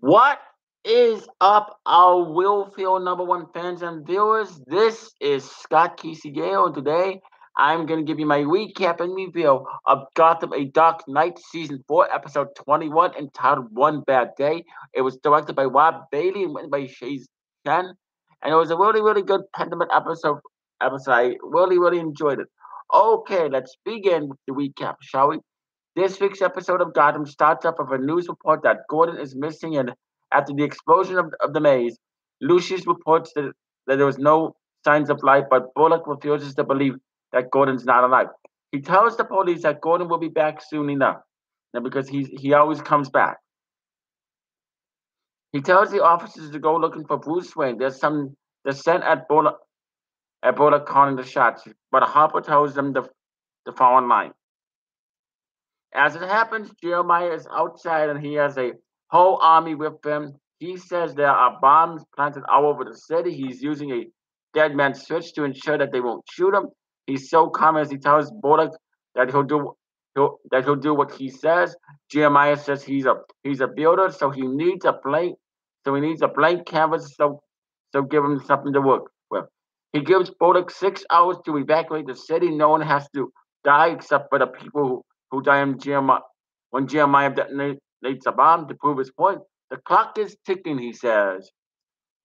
What is up, our Willfield #1 fans and viewers? This is Scott Gale, and today I'm going to give you my recap and review of Gotham: A Dark Knight Season 4, Episode 21, entitled One Bad Day. It was directed by Rob Bailey and written by Shay Chen, and it was a really good Pentiment episode. I really enjoyed it. Okay, let's begin with the recap, shall we? This week's episode of Gotham starts off with a news report that Gordon is missing, and after the explosion of the maze, Lucius reports that there was no signs of life, but Bullock refuses to believe that Gordon's not alive. He tells the police that Gordon will be back soon enough, and because he always comes back. He tells the officers to go looking for Bruce Wayne. They're sent at Bullock calling the shots, but Harper tells them to fall in line. As it happens, Jeremiah is outside and he has a whole army with him. He says there are bombs planted all over the city. He's using a dead man's switch to ensure that they won't shoot him. He's so calm as he tells Bullock that he'll do what he says. Jeremiah says he's a builder, so he needs a blank canvas, so give him something to work with. He gives Bullock 6 hours to evacuate the city. No one has to die except for the people who die when Jeremiah detonates a bomb to prove his point. The clock is ticking, he says.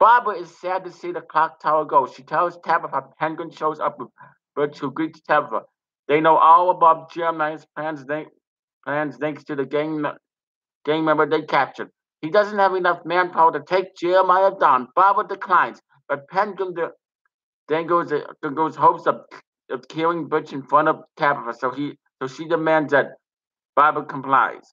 Barbara is sad to see the clock tower go. She tells Tabitha Penguin shows up with Butch, who greets Tabitha. They know all about Jeremiah's plans thanks to the gang member they captured. He doesn't have enough manpower to take Jeremiah down. Barbara declines, but Penguin goes hopes of killing Butch in front of Tabitha, so she demands that Barbara complies.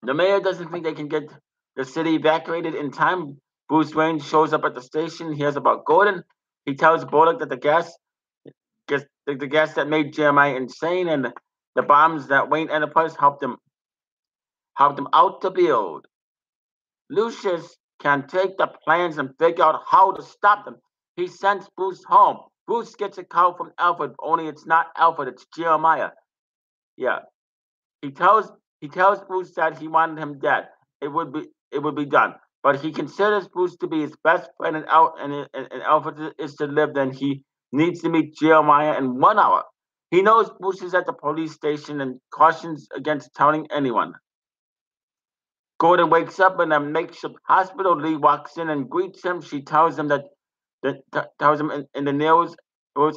The mayor doesn't think they can get the city evacuated in time. Bruce Wayne shows up at the station, hears about Gordon. He tells Bullock that the gas that made Jeremiah insane and the bombs that Wayne Enterprise helped them out to build. Lucius can take the plans and figure out how to stop them. He sends Bruce home. Bruce gets a call from Alfred, only it's not Alfred, it's Jeremiah. Yeah. He tells Bruce that he wanted him dead. It would be done. But he considers Bruce to be his best friend, and Alfred is to live. Then he needs to meet Jeremiah in 1 hour. He knows Bruce is at the police station and cautions against telling anyone. Gordon wakes up in a makeshift hospital. Lee walks in and greets him. She tells him tells him in the news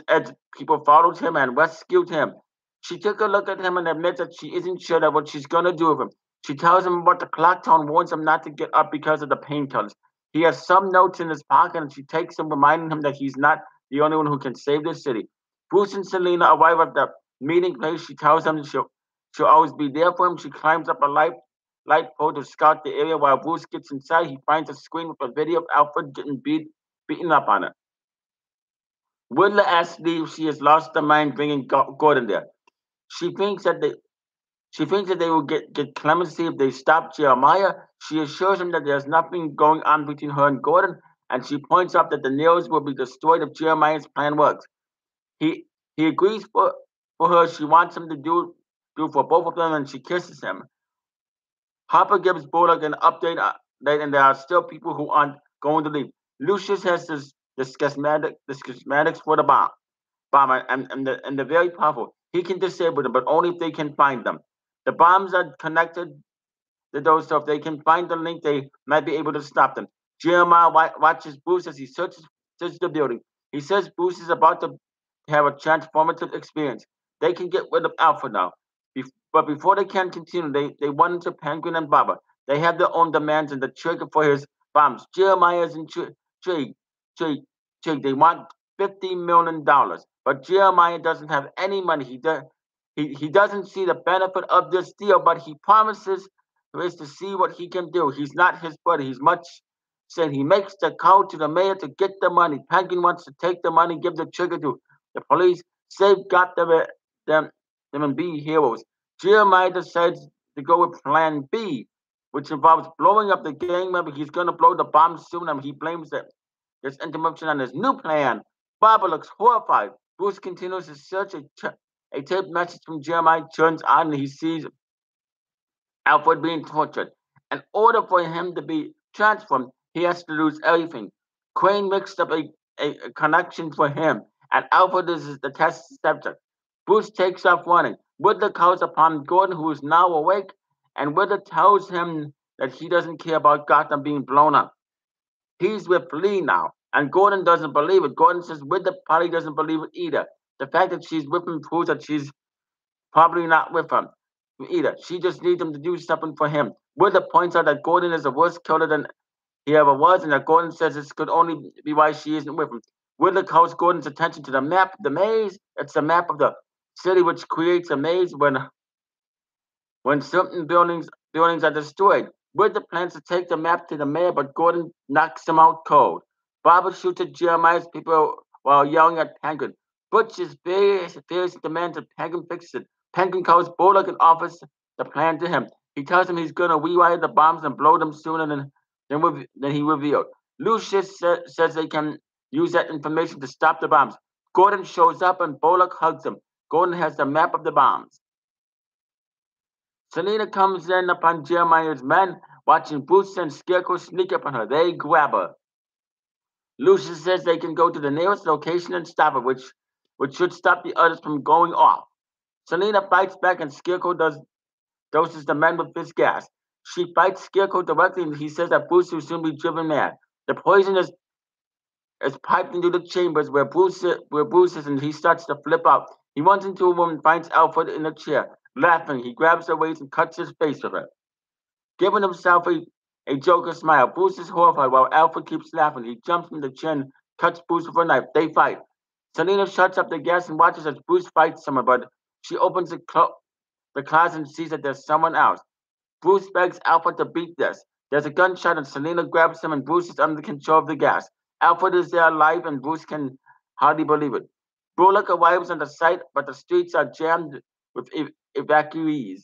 edge people followed him and rescued him. She took a look at him and admits that she isn't sure that what she's gonna do with him. She tells him about the clock tower and warns him not to get up because of the painkillers. He has some notes in his pocket and she takes him, reminding him that he's not the only one who can save the city. Bruce and Selena arrive at the meeting place. She tells him she'll always be there for him. She climbs up a light pole to scout the area. While Bruce gets inside, he finds a screen with a video of Alfred getting beaten up on it. Whitler asks Lee if she has lost her mind bringing Gordon there. She thinks that they will get clemency if they stop Jeremiah. She assures him that there's nothing going on between her and Gordon, and she points out that the nails will be destroyed if Jeremiah's plan works. He agrees for her. She wants him to do for both of them, and she kisses him. Harper gives Bullock an update, and there are still people who aren't going to leave. Lucius has the schematics for the bomber, and they're very powerful. He can disable them, but only if they can find them. The bombs are connected to those, so if they can find the link, they might be able to stop them. Jeremiah watches Bruce as he searches the building. He says Bruce is about to have a transformative experience. They can get rid of Alpha now. But before they can continue, they run into Penguin and Baba. They have their own demands and the trigger for his bombs. Jeremiah is intrigued. They want $50 million. But Jeremiah doesn't have any money. He doesn't see the benefit of this deal, but he promises to see what he can do. He's not his brother. He's much said. He makes the call to the mayor to get the money. Penguin wants to take the money, give the trigger to the police, safeguard them and be heroes. Jeremiah decides to go with Plan B, which involves blowing up the gang member. He's going to blow the bomb soon, and he blames this interruption on his new plan. Barbara looks horrified. Bruce continues to search. A taped message from Jeremiah turns on, and he sees Alfred being tortured. In order for him to be transformed, he has to lose everything. Crane mixed up a connection for him, and Alfred is the test subject. Bruce takes off running. Whittler calls upon Gordon, who is now awake, and Whittler tells him that he doesn't care about Gotham being blown up. He's with Lee now, and Gordon doesn't believe it. Gordon says Whittler probably doesn't believe it either. The fact that she's with him proves that she's probably not with him either. She just needs him to do something for him. Whittler points out that Gordon is a worse killer than he ever was, and that Gordon says this could only be why she isn't with him. Whittler calls Gordon's attention to the map, the maze. It's a map of the city which creates a maze when certain buildings are destroyed. Whittler plans to take the map to the mayor, but Gordon knocks him out cold. Barbara shoots at Jeremiah's people while yelling at Penguin. Butch is fierce demands that Penguin fix it. Penguin calls Bullock and offers the plan to him. He tells him he's going to rewire the bombs and blow them sooner than he revealed. Lucius says they can use that information to stop the bombs. Gordon shows up and Bullock hugs him. Gordon has the map of the bombs. Selina comes in upon Jeremiah's men, watching Bruce and Scarecrow sneak up on her. They grab her. Lucius says they can go to the nearest location and stop her, which should stop the others from going off. Selina fights back and Scarecrow doses the men with this gas. She bites Scarecrow directly and he says that Bruce will soon be driven mad. The poison is piped into the chambers where Bruce is and he starts to flip out. He runs into a woman and finds Alfred in a chair. Laughing, he grabs her waist and cuts his face with her. Giving himself a Joker smile, Bruce is horrified while Alfred keeps laughing. He jumps from the chin, cuts Bruce with a knife. They fight. Selina shuts up the gas and watches as Bruce fights someone, but she opens the closet and sees that there's someone else. Bruce begs Alfred to beat this. There's a gunshot and Selina grabs him and Bruce is under control of the gas. Alfred is there alive and Bruce can hardly believe it. Bullock arrives on the site, but the streets are jammed with evacuees.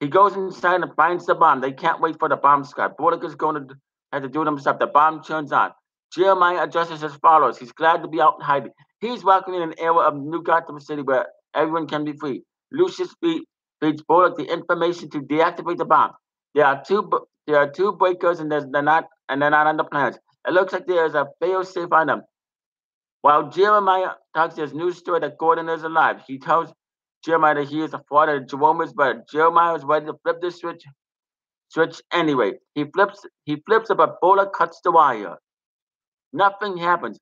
He goes inside and finds the bomb. They can't wait for the bomb squad. Bullock is going to have to do it himself. The bomb turns on. Jeremiah addresses as follows. He's glad to be out hiding. He's welcoming an era of New Gotham City where everyone can be free. Lucius feeds Bullock the information to deactivate the bomb. There are two breakers and they're not on the plans. It looks like there is a fail-safe on them. While Jeremiah talks his news story that Gordon is alive, he tells Jeremiah that he is a fraud and Jerome is better. Jeremiah is ready to flip the switch anyway. He flips it, but Bullock cuts the wire. Nothing happens.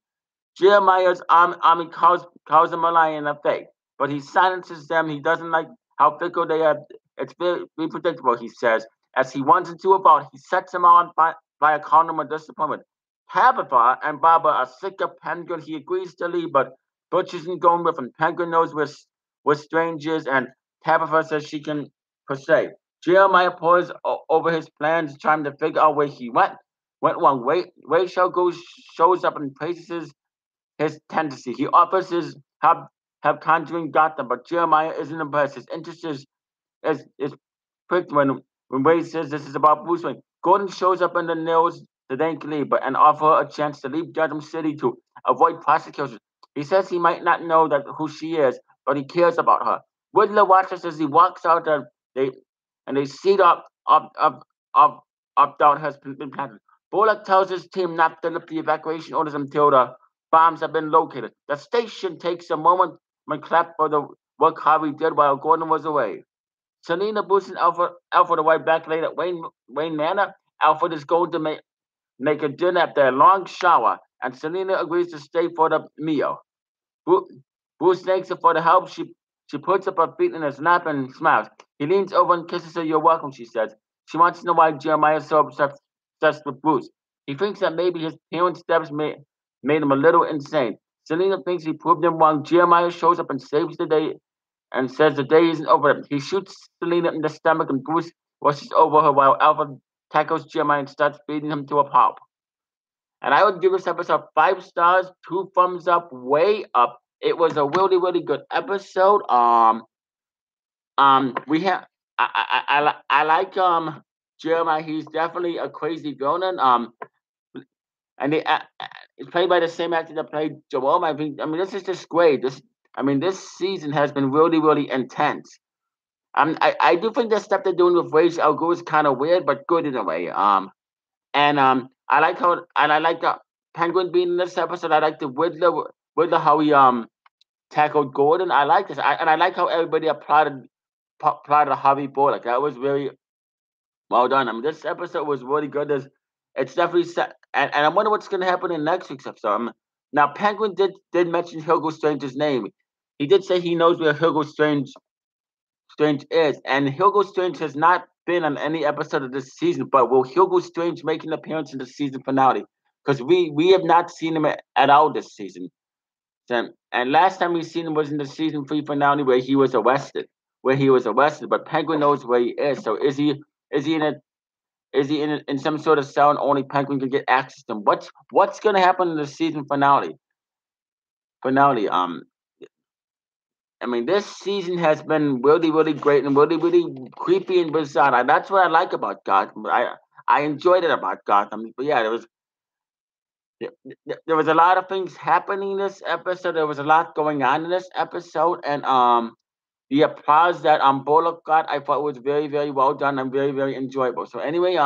Jeremiah's army calls him a liar and a fake, but he silences them. He doesn't like how fickle they are. It's very predictable, he says. As he runs into a boat, he sets him on by a column of disappointment. Tabitha and Barbara are sick of Penguin. He agrees to leave, but Butch isn't going with him. Penguin knows we're strangers, and Tabitha says she can per se. Jeremiah pores over his plans, trying to figure out where he went wrong. Rachel shows up and praises his tendency. He offers his help conjuring Gotham, but Jeremiah isn't impressed. His interest is pricked when Wade says this is about Bruce Wayne. Gordon shows up in the nails to thank Lee, and offer her a chance to leave Gotham City to avoid prosecution. He says he might not know who she is, but he cares about her. Whittler watches as he walks out they see opt-out has been planted. Bullock tells his team not to lift the evacuation orders until the bombs have been located. The station takes a moment when clapped for the work Harvey did while Gordon was away. Selina, Bruce, and Alfred arrive back late at Wayne Manor. Alfred is going to make a dinner after a long shower, and Selina agrees to stay for the meal. Bruce thanks her for the help. She puts up her feet in his lap and smiles. He leans over and kisses her. You're welcome, she says. She wants to know why Jeremiah is so obsessed with Bruce. He thinks that maybe his parents' steps made him a little insane. Selina thinks he proved him wrong. Jeremiah shows up and saves the day and says the day isn't over. He shoots Selina in the stomach and Bruce rushes over her while Alfred tackles Jeremiah and starts beating him to a pulp. And I would give this episode 5 stars, 2 thumbs up, way up. It was a really, really good episode. We have I like Jeremiah. He's definitely a crazy villain. And it's played by the same actor that played Jerome. I mean, this is just great. This season has been really, really intense. I do think the stuff they're doing with Ra's al Ghul is kind of weird, but good in a way. And I like the Penguin being in this episode. I like the Riddler how he tackled Gordon. I like this. I like how everybody applauded Harvey Bullock. That was very well done. I mean, this episode was really good. It's definitely set, and I wonder what's going to happen in next week's episode. Now, Penguin did mention Hugo Strange's name. He did say he knows where Hugo Strange is, and Hugo Strange has not been on any episode of this season. But will Hugo Strange make an appearance in the season finale? Because we have not seen him at all this season. And last time we seen him was in the season 3 finale where he was arrested. But Penguin knows where he is. So is he in a in some sort of cell and only Penguin can get access to him? What's gonna happen in the season finale? Finale. I mean, this season has been really, really great and really, really creepy and bizarre. And that's what I like about Gotham. I enjoyed it about Gotham. But yeah, there was a lot of things happening in this episode. There was a lot going on in this episode, and the applause that Bullock got, I thought was very, very well done and very, very enjoyable. So anyway,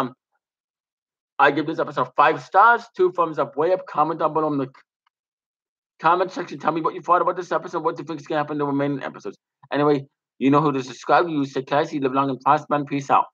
I give this episode 5 stars, 2 thumbs up, way up. Comment down below in the comment section. Tell me what you thought about this episode. What do you think is gonna happen in the remaining episodes? Anyway, you know who to subscribe. You say, Cassie, live long and prosper, and peace out.